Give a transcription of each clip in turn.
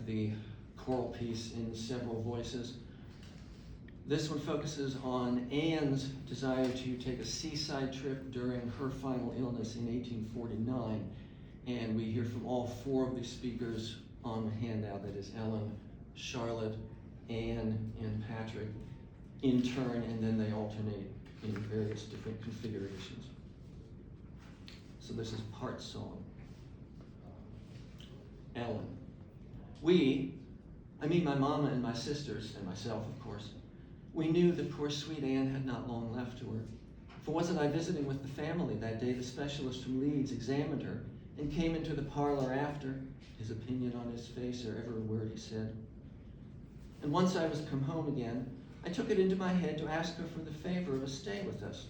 like the choral piece in several voices. This one focuses on Anne's desire to take a seaside trip during her final illness in 1849. And we hear from all four of the speakers on the handout, that is Ellen, Charlotte, Anne, and Patrick, in turn, and then they alternate in various different configurations. So this is part song. Ellen. I mean my mama and my sisters, and myself, of course, we knew that poor sweet Anne had not long left to her. For wasn't I visiting with the family that day, the specialist from Leeds examined her and came into the parlor after, his opinion on his face or every word he said. And once I was come home again, I took it into my head to ask her for the favor of a stay with us,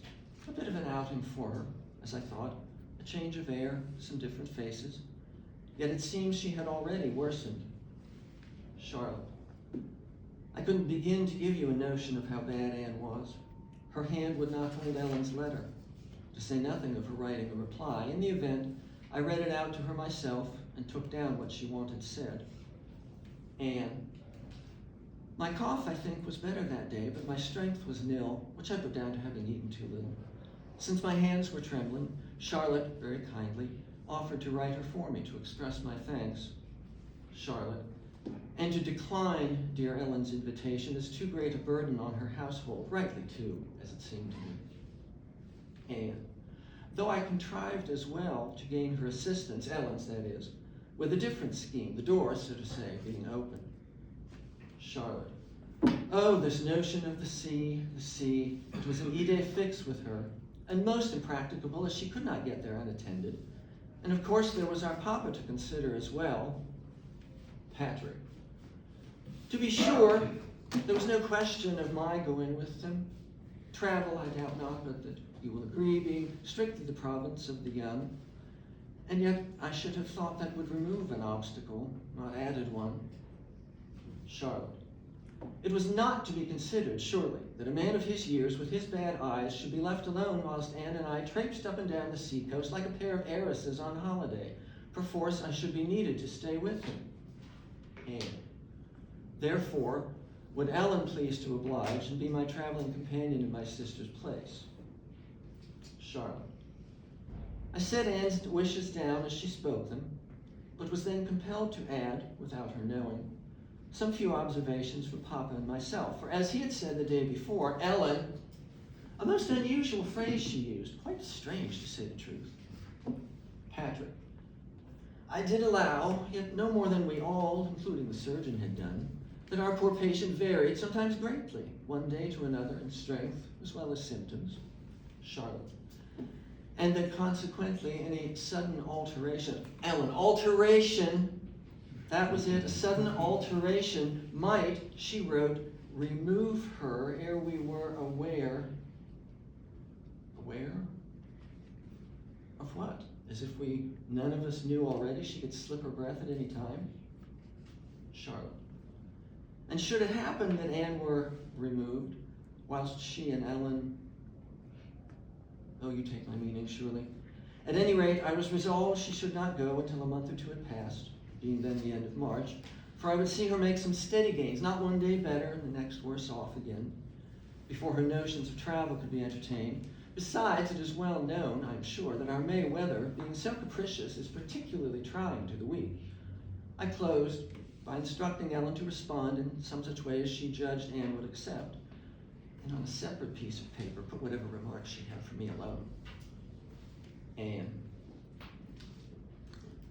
a bit of an outing for her, as I thought, a change of air, some different faces. Yet it seems she had already worsened. Charlotte. I couldn't begin to give you a notion of how bad Anne was. Her hand would not hold Ellen's letter, to say nothing of her writing a reply. In the event, I read it out to her myself and took down what she wanted said. Anne. My cough, I think, was better that day, but my strength was nil, which I put down to having eaten too little. Since my hands were trembling, Charlotte, very kindly, offered to write her for me to express my thanks. Charlotte. And to decline dear Ellen's invitation is too great a burden on her household, rightly too, as it seemed to me. Anne. Though I contrived as well to gain her assistance, Ellen's that is, with a different scheme, the door, so to say, being open. Charlotte. Oh, this notion of the sea, it was an idée fixe with her, and most impracticable, as she could not get there unattended. And of course there was our papa to consider as well. Patrick. To be sure, there was no question of my going with them. Travel, I doubt not, but that you will agree, being strictly the province of the young. And yet I should have thought that would remove an obstacle, not added one. Charlotte. It was not to be considered, surely, that a man of his years with his bad eyes should be left alone whilst Anne and I traipsed up and down the seacoast like a pair of heiresses on holiday. Perforce I should be needed to stay with him. Anne. Therefore, would Ellen please to oblige and be my traveling companion in my sister's place? Charlotte. I set Anne's wishes down as she spoke them, but was then compelled to add, without her knowing, some few observations for Papa and myself. For as he had said the day before, Ellen, a most unusual phrase she used, quite strange to say the truth. Patrick. I did allow, yet no more than we all, including the surgeon, had done, that our poor patient varied, sometimes greatly, one day to another in strength as well as symptoms. Charlotte. And that consequently any sudden alteration, Ellen, alteration, that was it, a sudden alteration might, she wrote, remove her ere we were aware. Aware? Of what? As if none of us knew already she could slip her breath at any time? Charlotte. And should it happen that Anne were removed, whilst she and Ellen, oh, you take my meaning, surely. At any rate, I was resolved she should not go until a month or two had passed, being then the end of March, for I would see her make some steady gains, not one day better and the next worse off again, before her notions of travel could be entertained. Besides, it is well known, I am sure, that our May weather, being so capricious, is particularly trying to the weak. I closed by instructing Ellen to respond in some such way as she judged Anne would accept, and on a separate piece of paper put whatever remarks she had for me alone. Anne.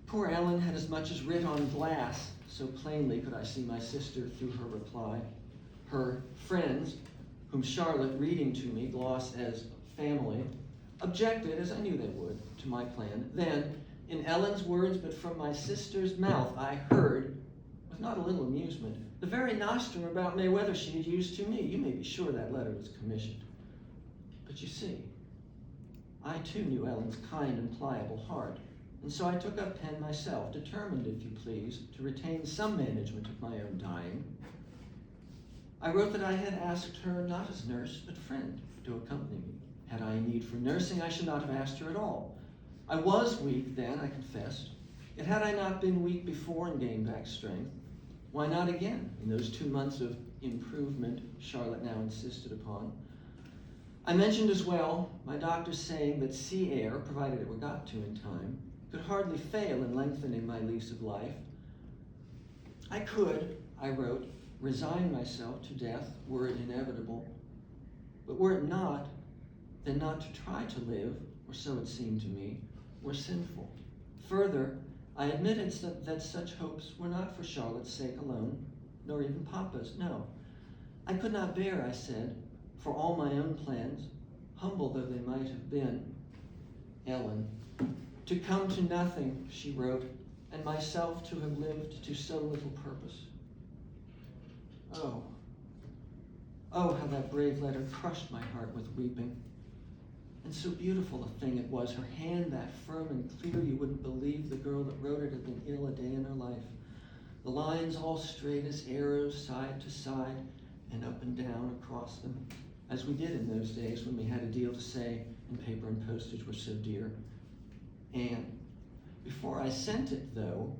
Poor Ellen had as much as writ on glass, so plainly could I see my sister through her reply. Her friends, whom Charlotte, reading to me, glossed as family, objected, as I knew they would, to my plan. Then, in Ellen's words, but from my sister's mouth, I heard, with not a little amusement, the very nostrum about May weather she had used to me. You may be sure that letter was commissioned. But you see, I too knew Ellen's kind and pliable heart, and so I took up pen myself, determined, if you please, to retain some management of my own dying. I wrote that I had asked her not as nurse, but friend, to accompany me. Had I a need for nursing, I should not have asked her at all. I was weak then, I confessed. Yet had I not been weak before and gained back strength, Why not again, in those 2 months of improvement Charlotte now insisted upon? I mentioned as well my doctor's saying that sea air, provided it were got to in time, could hardly fail in lengthening my lease of life. I could, I wrote, resign myself to death were it inevitable, but were it not, then not to try to live, or so it seemed to me, were sinful. Further, I admitted that such hopes were not for Charlotte's sake alone, nor even Papa's, no. I could not bear, I said, for all my own plans, humble though they might have been, Ellen, to come to nothing, she wrote, and myself to have lived to so little purpose. Oh, how that brave letter crushed my heart with weeping. And so beautiful a thing it was, her hand that firm and clear you wouldn't believe the girl that wrote it had been ill a day in her life. The lines all straight as arrows, side to side, and up and down across them, as we did in those days when we had a deal to say and paper and postage were so dear. And before I sent it, though,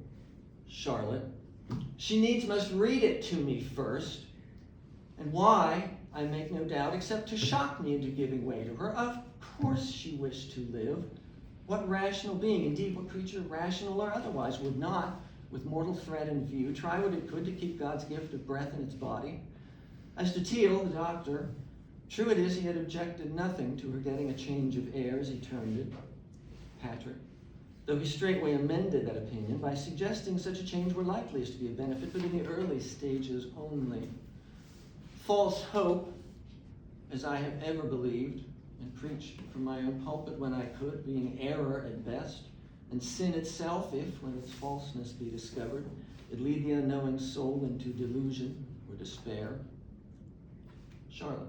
Charlotte, she needs must read it to me first. And why, I make no doubt, except to shock me into giving way to her. Of course she wished to live. What rational being, indeed what creature, rational or otherwise, would not, with mortal threat in view, try what it could to keep God's gift of breath in its body? As to Teal, the doctor, true it is he had objected nothing to her getting a change of air, as he termed it, Patrick, though he straightway amended that opinion by suggesting such a change were likeliest to be a benefit, but in the early stages only. False hope, as I have ever believed and preached from my own pulpit when I could, being error at best, and sin itself, if, when its falseness be discovered, it lead the unknowing soul into delusion or despair. Charlotte.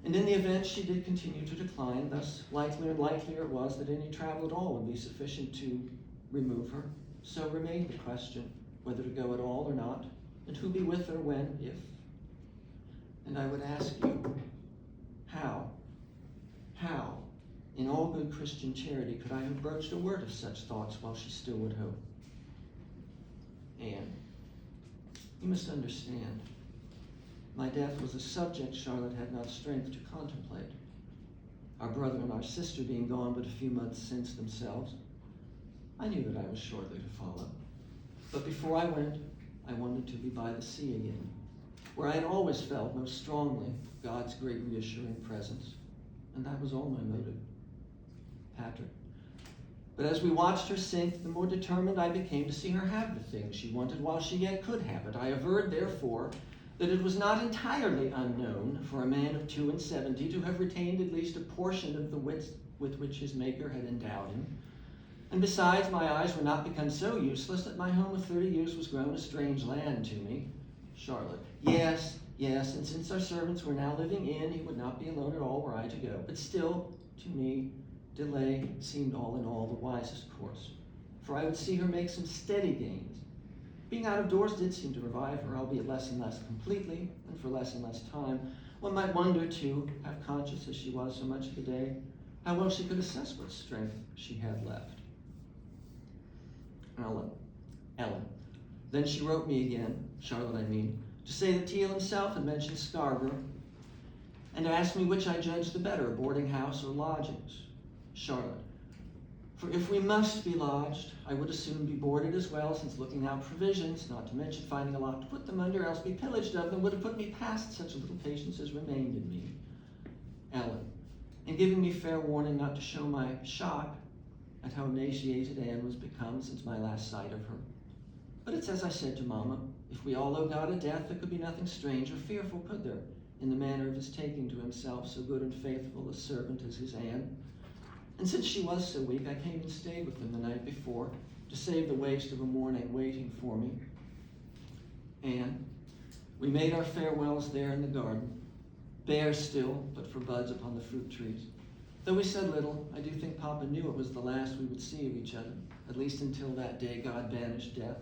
And in the event she did continue to decline, thus likelier and likelier it was that any travel at all would be sufficient to remove her. So remained the question whether to go at all or not, and who be with her when, if. And I would ask you, how, in all good Christian charity, could I have broached a word of such thoughts while she still would hope? Anne, you must understand, my death was a subject Charlotte had not strength to contemplate. Our brother and our sister being gone but a few months since themselves, I knew that I was shortly to follow. But before I went, I wanted to be by the sea again, where I had always felt most strongly God's great reassuring presence. And that was all my motive. Patrick. But as we watched her sink, the more determined I became to see her have the thing she wanted while she yet could have it. I averred, therefore, that it was not entirely unknown for a man of 72 to have retained at least a portion of the wits with which his Maker had endowed him. And besides, my eyes were not become so useless that my home of 30 years was grown a strange land to me. Charlotte. Yes, and since our servants were now living in, he would not be alone at all were I to go. But still, to me, delay seemed all in all the wisest course, for I would see her make some steady gains. Being out of doors did seem to revive her, albeit less and less completely, and for less and less time. One might wonder, too, half conscious as she was so much of the day, how well she could assess what strength she had left. Ellen. Then she wrote me again, Charlotte I mean, to say that Teal himself had mentioned Scarborough, and to ask me which I judged the better, boarding house or lodgings. Charlotte. For if we must be lodged, I would as soon be boarded as well, since looking out provisions, not to mention finding a lot to put them under, else be pillaged of them, would have put me past such a little patience as remained in me. Ellen. And giving me fair warning not to show my shock at how emaciated Anne was become since my last sight of her. But it's as I said to Mama, if we all owe God a death, there could be nothing strange or fearful, could there, in the manner of his taking to himself so good and faithful a servant as his Anne? And since she was so weak, I came and stayed with them the night before to save the waste of a morning waiting for me. And we made our farewells there in the garden, bare still, but for buds upon the fruit trees. Though we said little, I do think Papa knew it was the last we would see of each other, at least until that day God banished death.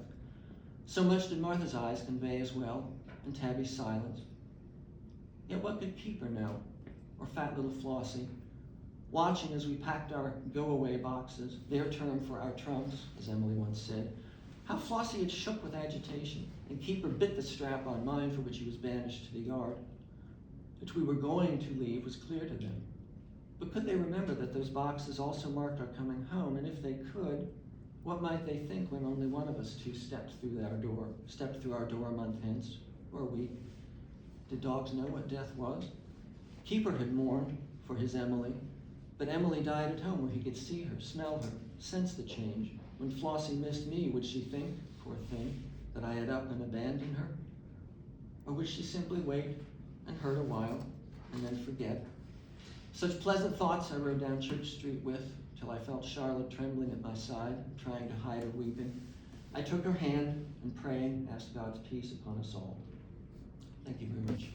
So much did Martha's eyes convey as well, and Tabby's silence. Yet what could keep her now, or fat little Flossie, watching as we packed our go-away boxes, their term for our trunks, as Emily once said, How Flossie had shook with agitation, and Keeper bit the strap on mine for which he was banished to the yard. That we were going to leave was clear to them. But could they remember that those boxes also marked our coming home? And if they could, what might they think when only one of us two stepped through our door a month hence, or a week? Did dogs know what death was? Keeper had mourned for his Emily, but Emily died at home where he could see her, smell her, sense the change. When Flossie missed me, would she think, poor thing, that I had up and abandoned her? Or would she simply wait and hurt a while and then forget? Such pleasant thoughts I rode down Church Street with, till I felt Charlotte trembling at my side, trying to hide her weeping. I took her hand and, praying, asked God's peace upon us all. Thank you very much.